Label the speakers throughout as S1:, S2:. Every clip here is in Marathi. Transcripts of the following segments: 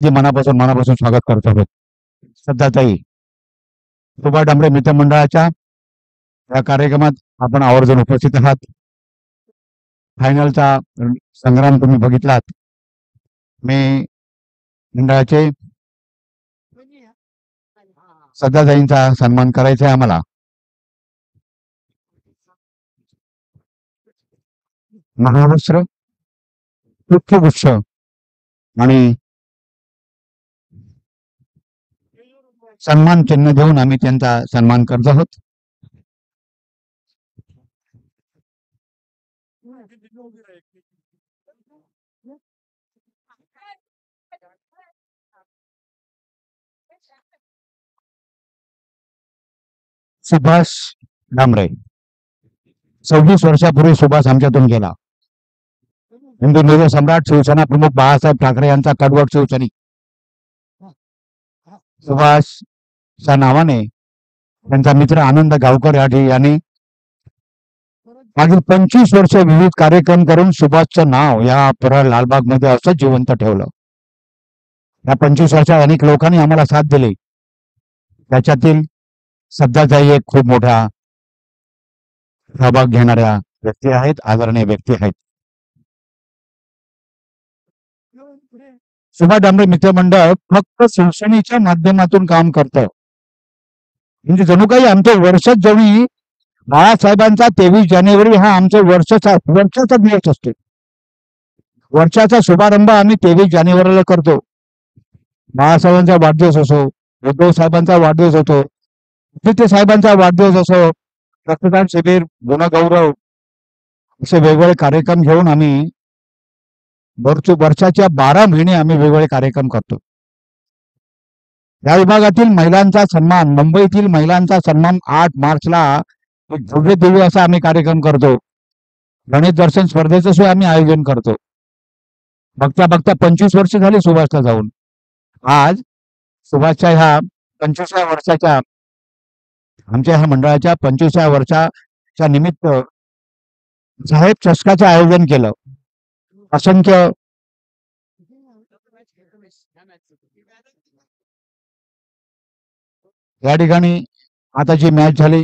S1: जे मनापासून मनापासून स्वागत करतो आहोत. सध्याताई सुभाष डांबरे मित्रमंडळाच्या या कार्यक्रमात आपण आवर्जून उपस्थित आहात. फायनलचा संग्राम तुम्ही बघितलात. मी मंडळाचे सध्याताईंचा सन्मान करायचा आहे आम्हाला. महावस्त्र, पुष्पगुच्छ आणि सन्मान चिन्ह देऊन आम्ही त्यांचा सन्मान करत आहोत. सुभाष डांबरे 26 वर्षापूर्वी सुभाष आमच्यातून गेला. हिंदू सम्राट शिवसेना प्रमुख बाळासाहेब ठाकरे यांचा कडवट शिवसैनिक सुभाषच्या नावाने त्यांचा मित्र आनंद गावकर यांनी मागील 25 वर्ष विविध कार्यक्रम करून सुभाषचं नाव या परळ लालबाग मध्ये असं जिवंत ठेवलं. या 25 वर्षात अनेक लोकांनी आम्हाला साथ दिली. त्याच्यातील सध्याचाही एक खूप मोठा सहभाग घेणाऱ्या व्यक्ती आहेत, आदरणीय व्यक्ती आहेत. सुभाष डांबरे मित्रमंडळ फक्त शिवसेनेच्या माध्यमातून काम करतं. म्हणजे जणू काही आमचं वर्षच जवळ बाळासाहेबांचा 23 जानेवारी हा आमचा वर्षाचा दिवस असतो. वर्षाचा शुभारंभ आम्ही 23 जानेवारीला करतो. बाळासाहेबांचा वाढदिवस असो, उद्धव साहेबांचा वाढदिवस होतो, आदित्य साहेबांचा वाढदिवस असो, रक्तदान शिबिर, गुणगौरव असे वेगवेगळे कार्यक्रम घेऊन आम्ही वर्षाच्या 12 महिने आम्ही वेगवेगळे कार्यक्रम करतो. या विभागातील महिलांचा सन्मान, मुंबईतील महिलांचा सन्मान 8 मार्चला एक भव्य दिव्य असा आम्ही कार्यक्रम करतो. गणेश दर्शन स्पर्धेचं सुद्धा आम्ही आयोजन करतो. बघता बघता 25 वर्ष झाली सुभाषला जाऊन. आज सुभाषच्या ह्या 25व्या वर्षाच्या आमच्या ह्या मंडळाच्या 25व्या वर्षाच्या निमित्त साहेब चषकाचं आयोजन केलं. असंख्य या ठिकाणी आता जी मॅच झाली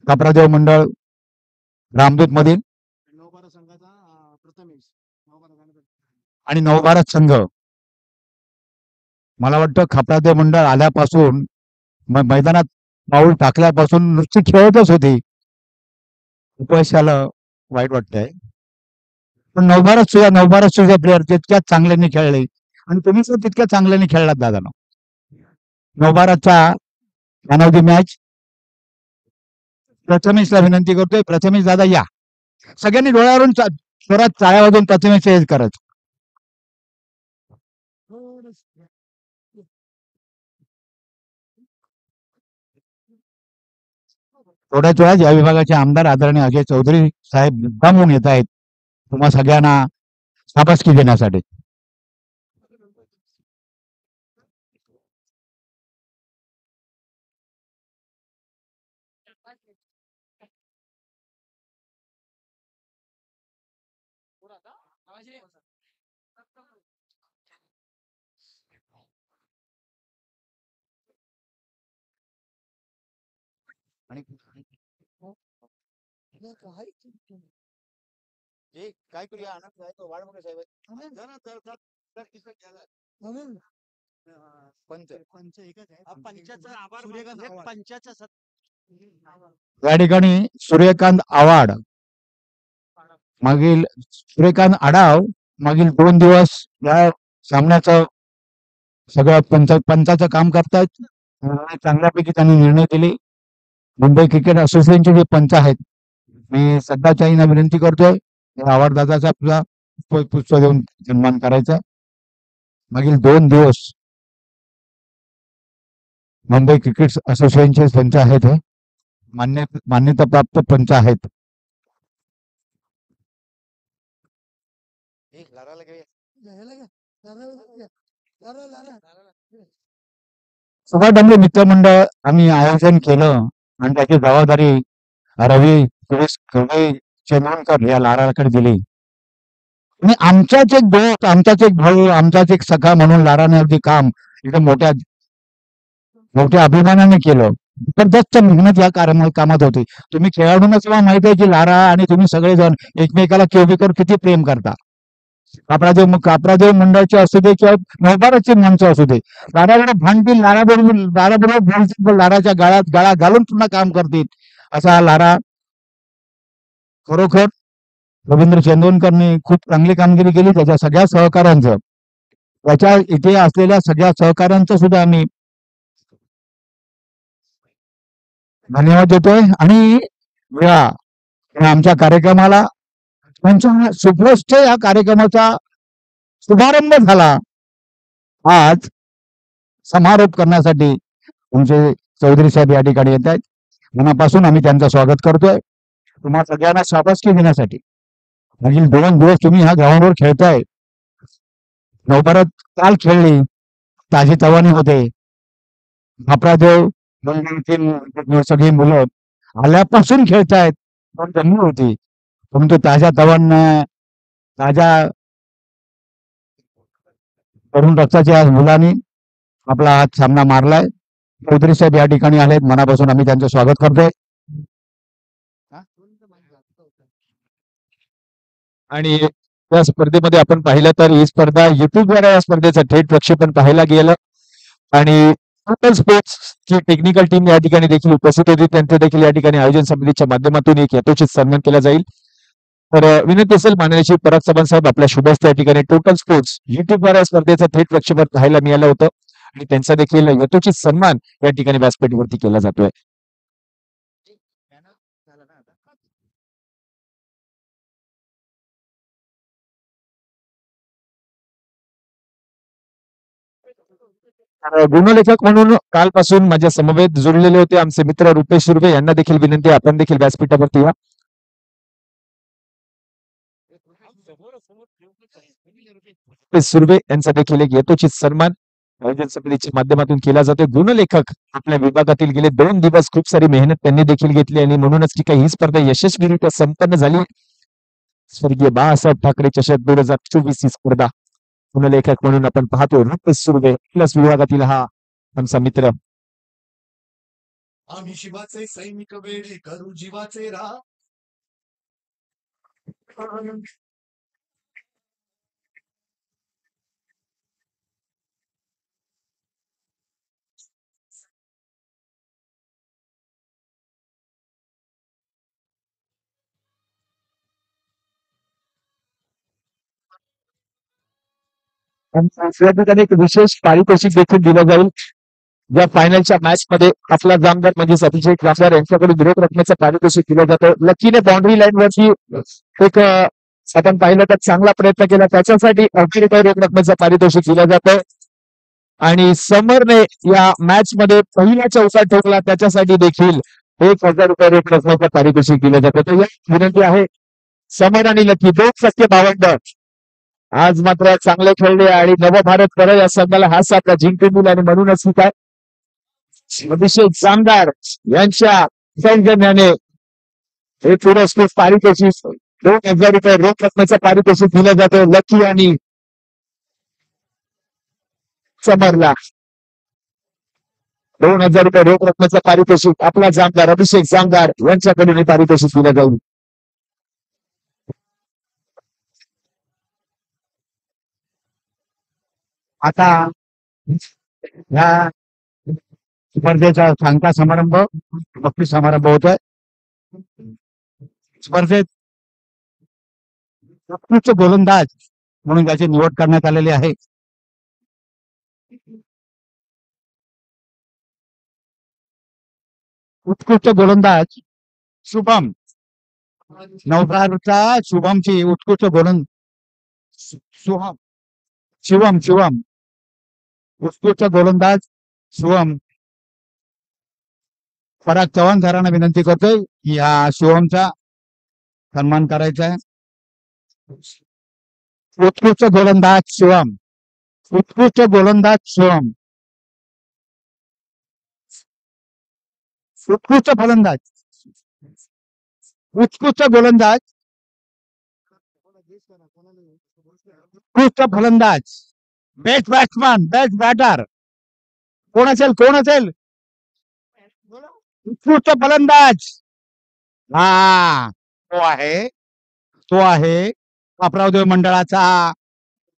S1: कपरादेव मंडळ रामदूत मधील आणि नवभारत संघ, मला वाटतं खपरादेव मंडळ आल्यापासून मैदानात पाऊल टाकल्यापासून नुसती खेळतच होती. अपयशाला वाईट वाटतंय, पण नवभारत सुद्धा प्लेअर तितक्याच चांगल्याने खेळले आणि तुम्ही सुद्धा तितक्या चांगल्याने खेळलात दादानो. नवभारतचा मॅन ऑफ द मॅच प्रथमेशला विनंती करतोय. प्रथमेश दादा या. सगळ्यांनी डोळ्यावरून जोरात टाळ्या वाजवून प्रथमेश हेच करत. थोड्याच वेळात या विभागाचे आमदार आदरणीय अजय चौधरी साहेब मुद्दामून येत आहेत तुम्हा सगळ्यांना शाबासकी देण्यासाठी. काय करूया या ठिकाणी सूर्यकांत आवाड मागील सूर्यकांत आडाव मागील 2 दिवस या सामन्याचं सगळं पंचाचं काम करतायत. चांगल्यापैकी त्यांनी निर्णय दिले. मुंबई क्रिकेट असोसिएशनचे जे पंच आहेत, मी सध्याच्याहींना विनंती करतोय आवाड दादाचा आपला पुष्प देऊन सन्मान करायचा. मागील 2 दिवस मुंबई क्रिकेट असोसिएशनचे पंच आहेत, हे मान्यता प्राप्त पंच आहेत. सुभाष डांबरे मित्रमंडळ आम्ही आयोजन केलं आणि त्याची जबाबदारी रवी चेंदूरकर या लाराकडे दिली. आणि आमचाच एक दोस्त, आमचाच एक भाऊ, आमचाच एक सखा म्हणून लाराने अगदी काम एकदम मोठ्या मोठ्या अभिमानाने केलं. जबरदस्त मेहनत या कामात होती. तुम्ही खेळाडूंना सुद्धा माहिती आहे की लारा आणि तुम्ही सगळेजण एकमेकाला केविकर किती प्रेम करता. कापरादेव मंडळाचे असू दे किंवा नवबाराची माणसं असू दे, लाराकडे भांडतील, लाराबरोबर बोलतील, पण लाराच्या गाळ्यात गाळा घालून पुन्हा काम करतील. असा लारा खरोखर रवींद्र चंदोनकरने खूप चांगली कामगिरी केली. त्याच्या सगळ्या सहकाऱ्यांचं, त्याच्या इथे असलेल्या सगळ्या सहकाऱ्यांचं सुद्धा आम्ही धन्यवाद देतोय. आणि आमच्या कार्यक्रमाला त्यांच्या सुप्रस्थ या कार्यक्रमाचा शुभारंभ झाला. आज समारोप करण्यासाठी तुमचे चौधरी साहेब या ठिकाणी येत आहेत. मनापासून आम्ही त्यांचं स्वागत करतोय. तुम्हा सगळ्यांना शाबासकी देण्यासाठी. मागील 2 दिवस तुम्ही ह्या ग्राउंडवर खेळताय. नवभारत काल खेळली, ताजी तवाने होते. कापरादेव मंडळातील सगळी मुलं आल्यापासून खेळतायत, पण जमीन होती. परंतु ताज्या तवानं, ताज्या तरुण रक्ताच्या आज मुलांनी आपला आज सामना मारलाय. चौधरी साहेब या ठिकाणी आलेत. मनापासून आम्ही त्यांचं स्वागत करतोय.
S2: आणि या स्पर्धेमध्ये आपण पाहिलं तर ही स्पर्धा युट्यूबद्वारे या स्पर्धेचं थेट प्रक्षेपण पाहायला गेलं. आणि टोटल स्पोर्ट्स ची टेक्निकल टीम या ठिकाणी देखील उपस्थित होती. त्यांचं देखील या ठिकाणी आयोजन समितीच्या माध्यमातून एक यथोचित सन्मान केला जाईल. तर विनंती असेल माननीय पराग चव्हाण साहेब, आपल्या शुभस्थ या ठिकाणी टोटल स्पोर्ट्स युट्यूबद्वारे या स्पर्धेचं थेट प्रक्षेपण पाहायला मिळालं होतं आणि त्यांचा देखील यथोचित सन्मान या ठिकाणी व्यासपीठावरती केला जातोय. गुणलेखक म्हणून कालपासून माझ्या समवेत जोडलेले होते आमचे मित्र रुपेश सुर्वे, यांना देखील विनंती, आपण देखील व्यासपीठावरती या. रुपेश सुर्वे यांचा देखील एक यथोचित सन्मान आयोजन समितीच्या माध्यमातून केला जातोय. गुणलेखक आपल्या विभागातील गेले 2 दिवस खूप सारी मेहनत त्यांनी देखील घेतली आणि म्हणूनच की काही ही स्पर्धा यशस्वीरित्या संपन्न झाली. स्वर्गीय बाळासाहेब ठाकरे चषक 2024 ही स्पर्धा गुणलेखक म्हणून आपण पाहतोय रुपेश सुर्वे प्लस विभागातील हा आमचा मित्र.
S3: आम्ही शिवाचे सैनिक वेळी करू जीवाचे रा.
S2: एक विशेष पारितोषिक देखील दिलं जाईल. या फायनलच्या मॅच मध्ये आपला जामदार म्हणजे अभिषेक जामदार यांच्याकडून विरोध रकमेचं पारितोषिक दिलं जातं. लकीने बाउंड्री लाईन वरती एक आपण पाहिलं तर चांगला प्रयत्न केला, त्याच्यासाठी 80 रुपये रोख रकमेचं पारितोषिक दिलं जातं. आणि समरने या मॅच मध्ये पहिला चौका ठोकला, त्याच्यासाठी देखील 1000 रुपये रोख रकमेचं पारितोषिक दिलं जातं. तर या विनंती आहे समर आणि लकी 2 भावंड आज मात्र चांगले खेळले आणि नवभारत परत या संघाला हा सामना जिंकून दिला. आणि म्हणूनच काय अभिषेक जामदार यांच्या सौजन्याने हे पुरस्कृत पारितोषिक 2000 रुपये रोख रकमेचं पारितोषिक दिलं जातं लकी आणि समरला. 2000 रुपये रोख रकमेचं पारितोषिक आपला जामदार अभिषेक जामदार यांच्याकडून हे पारितोषिक दिलं जाईल.
S1: आता ह्या स्पर्धेचा सांगता समारंभ, बक्षीस समारंभ होतोय. स्पर्धेत उत्कृष्ट गोलंदाज म्हणून त्याची निवड करण्यात आलेली आहे. उत्कृष्ट गोलंदाज शुभम, नवभारतचा शुभमची उत्कृष्ट शिवम उत्कृष्ट गोलंदाज शिवम. पराग चव्हाण सरांना विनंती करतोय की या शिवमचा सन्मान करायचा आहे. उत्कृष्ट गोलंदाज शिवम, उत्कृष्ट गोलंदाज शिवम, उत्कृष्ट फलंदाज, उत्कृष्ट गोलंदाज उत्कृष्ट फलंदाज, बेस्ट बॅट्समन, बेस्ट बॅटर कोण असेल? कोण असेल? उत्कृष्ट फलंदाज. हा, तो आहे कापरावदेव मंडळाचा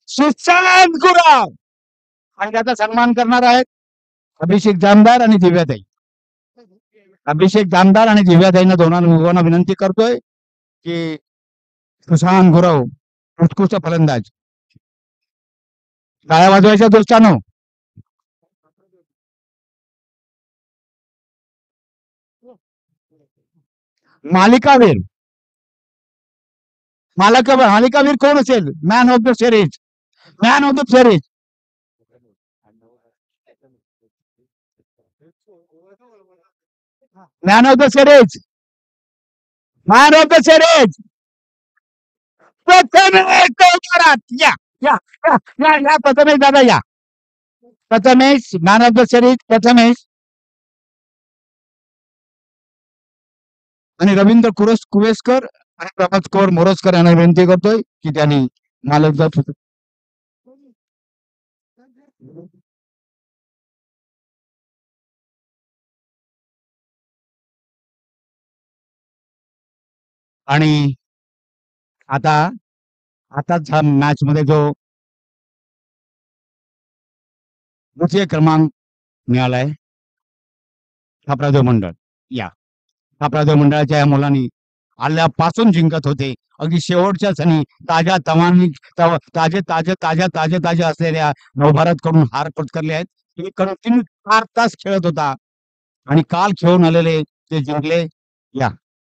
S1: सुशांत गुरव. आणि त्याचा सन्मान करणार आहेत अभिषेक जामदार आणि दिव्याताई. अभिषेक जामदार आणि दिव्याताईंना दोघांना विनंती करतोय की सुशांत गुरव उत्कृष्ट फलंदाज. टाळ्या वाजवायच्या दोस्तांनो. मालिकावीर मालिकावीर कोण असेल? Man of the series. Man of the series. Man of the series. Man of the series. Prathamesh तोटारात. या या या या या प्रथमेश दादा या. Prathamesh man of the series Prathamesh. आणि रवींद्र कुवेसकर आणि प्रभात कौर मोरजकर यांना विनंती करतोय की त्यांनी मालक आणि आता आताच हा मॅच मध्ये जो द्वितीय क्रमांक मिळालाय कापरादेव मंडळ. या कापरादेव मंडळाच्या या मुलांनी आल्यापासून जिंकत होते. अगदी शेवटच्या क्षणी ताज्या तवानी ताजे ताजे ताज्या ताजे ताजे असलेल्या नवभारत कडून हार पत्करले आहेत. ते कंटिन्यू 4 तास खेळत होता आणि काल खेळून आलेले ते जिंकले. या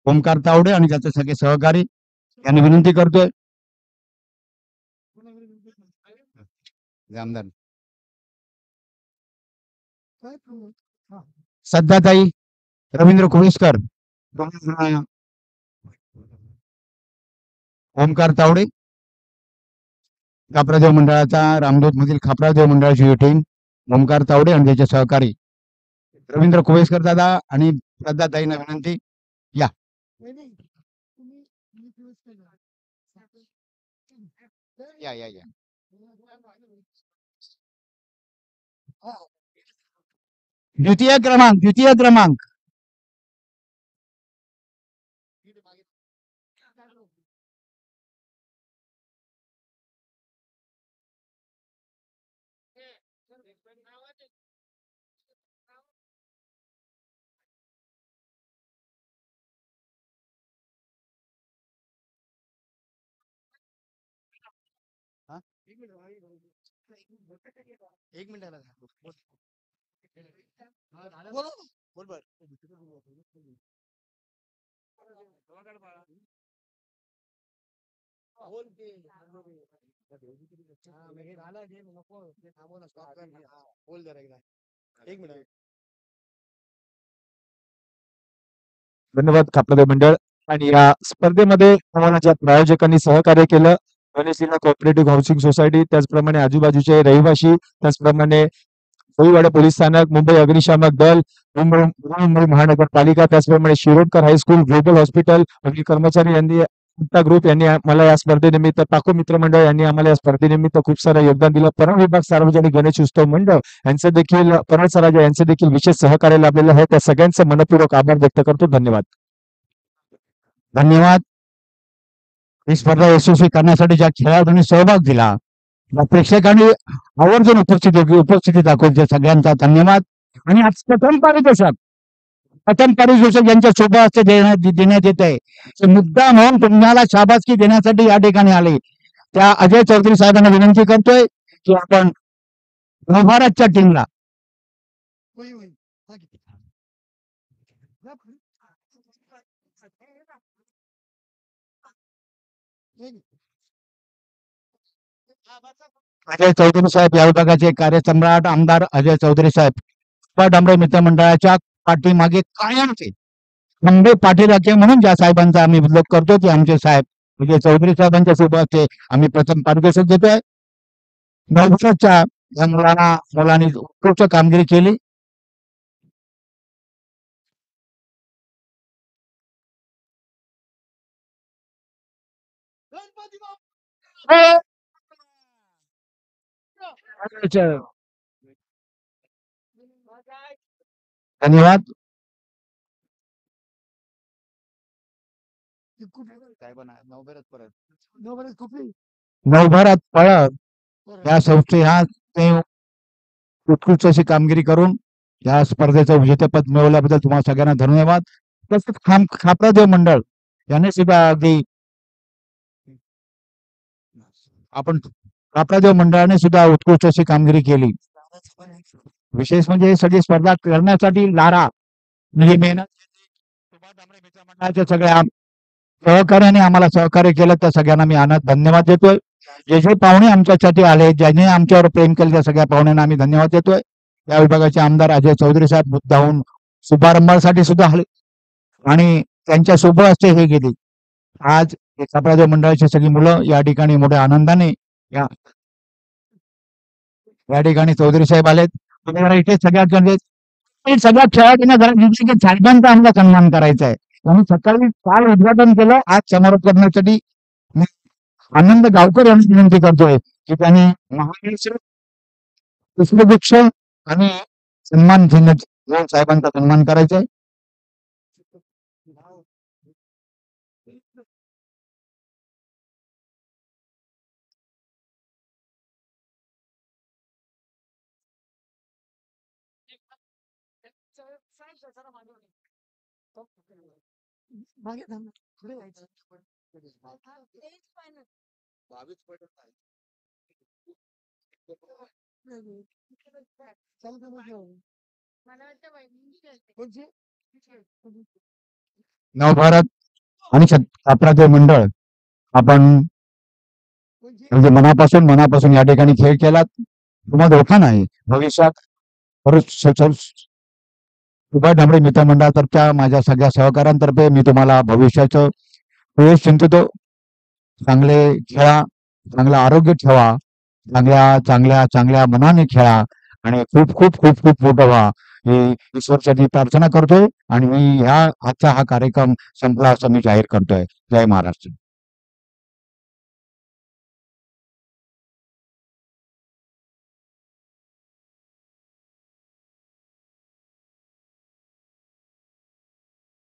S1: ओमकार तावडे आणि त्याचे सगळे सहकारी यांनी विनंती करतोय. जामदार सध्याताई रवींद्र कुवेसकर, ओमकार तावडे, कापरादेव मंडळाचा रामदूत मधील कापरादेव मंडळाची टीम ओमकार तावडे आणि त्याचे सहकारी रवींद्र कुवेसकर दादा आणि श्रद्धाताईंना विनंती. या या या या द्वितीय क्रमांक एक मिनिट
S2: धन्यवाद कापरादेव मंडळ. आणि या स्पर्धेमध्ये आम्हाला ज्या प्रायोजकांनी सहकार्य केलं गणेशलीला कोऑपरेटिव्ह हाऊसिंग सोसायटी, त्याचप्रमाणे आजूबाजूचे रहिवासी, त्याचप्रमाणे कोळीवाडा पोलीस स्थानक, मुंबई अग्निशामक दल, मुंबई महानगरपालिका, त्याचप्रमाणे शिरोडकर हायस्कूल, ग्लोबल हॉस्पिटल, आणि कर्मचारी यांनी ग्रुप यांनी मला या स्पर्धेनिमित्त, टाको मित्र मंडळ यांनी आम्हाला या स्पर्धेनिमित्त खूप सारं योगदान दिलं. परम विभाग सार्वजनिक गणेश उत्सव मंडळ यांचं देखील, परळ सराजा यांचे देखील विशेष सहकार्य लाभलेलं आहे. त्या सगळ्यांचे मनपूर्वक आभार व्यक्त करतो. धन्यवाद. धन्यवाद. ही स्पर्धा यशस्वी करण्यासाठी ज्या खेळाडूंनी सहभाग दिला, प्रेक्षकांनी आवर्जून उपस्थिती दाखवली, सगळ्यांचा धन्यवाद. आणि आज प्रथम पारितोषिक यांच्या शुभ हस्ते देण्यात येत आहे. मुद्दा म्हणून तुम्हाला शाबासकी देण्यासाठी या ठिकाणी आले त्या अजय चौधरी साहेबांना विनंती करतोय की आपण नवभारतच्या टीमला अजय चौधरी साहेब या विभागाचे कार्यसम्राट आमदार अजय चौधरी साहेब डांबरे मित्र मंडळाच्या पाठीमागे कायमचे खंबे पाठीराखे म्हणून ज्या साहेबांचा आम्ही उल्लेख करतो ते आमचे साहेब अजय चौधरी साहेबांच्या सोबत आम्ही प्रथम पारितोषिक देतोय. नवभारतच्या या मुलांनी उत्कृष्ट कामगिरी केली.
S1: धन्यवाद. नवभरात पळत या संस्थे ह्या ते उत्कृष्ट अशी कामगिरी करून या स्पर्धेचं विजेतेपद मिळवल्याबद्दल तुम्हाला सगळ्यांना धन्यवाद. तसंच खापरादेव मंडळ याने सुद्धा अगदी आपण खापरादेव मंडळाने सुद्धा उत्कृष्ट अशी कामगिरी केली. विशेष म्हणजे ही सगळी स्पर्धा करण्यासाठी लारा म्हणजे मेहनत सुभाष डांबरे मित्र मंडळाच्या सगळ्या सहकार्याने आम्हाला सहकार्य केलं त्या सगळ्यांना मी अनाथ धन्यवाद देतोय. जे जे पाहुणे आमच्यासाठी आले ज्यांनी आमच्यावर प्रेम केलं त्या सगळ्या पाहुण्यांना आम्ही धन्यवाद देतोय. या विभागाचे आमदार अजय चौधरी साहेब मुद्दाहून शुभारंभासाठी सुद्धा आले आणि त्यांच्या शुभ हस्ते हे गेले. आज खापरादेव मंडळाची सगळी मुलं या ठिकाणी मोठ्या आनंदाने या ठिकाणी चौधरी साहेब आलेत. तुम्ही जरा इथे सगळ्या खेळाडूंना जरा साहेबांचा आमचा सन्मान करायचा आहे. त्यांनी सकाळी काल उद्घाटन केलं आज समारोप करण्यासाठी मी आनंद गावकर यांची विनंती करतोय की त्यांनी महाराष्ट्र पुष्पगुच्छ आणि सन्मान चिन्ह घेऊन साहेबांचा सन्मान करायचा आहे. नवभारत आणि खापरादेव मंडळ आपण म्हणजे मनापासून या ठिकाणी खेळ केलात. तुम्हाला धोका नाही. भविष्यात सुभाष डांबरे मित्र मंडळातर्फे माझ्या सगळ्या सहकाऱ्यांतर्फे मी तुम्हाला भविष्याचं श्रेयस चिंतितो. चांगले खेळा, चांगलं आरोग्य ठेवा, चांगल्या मनाने खेळा आणि खूप खूप खूप खूप मोठं व्हा ही ईश्वरचरणी प्रार्थना करतोय आणि मी आजचा हा कार्यक्रम संपला असं मी जाहीर करतोय. जय महाराष्ट्र.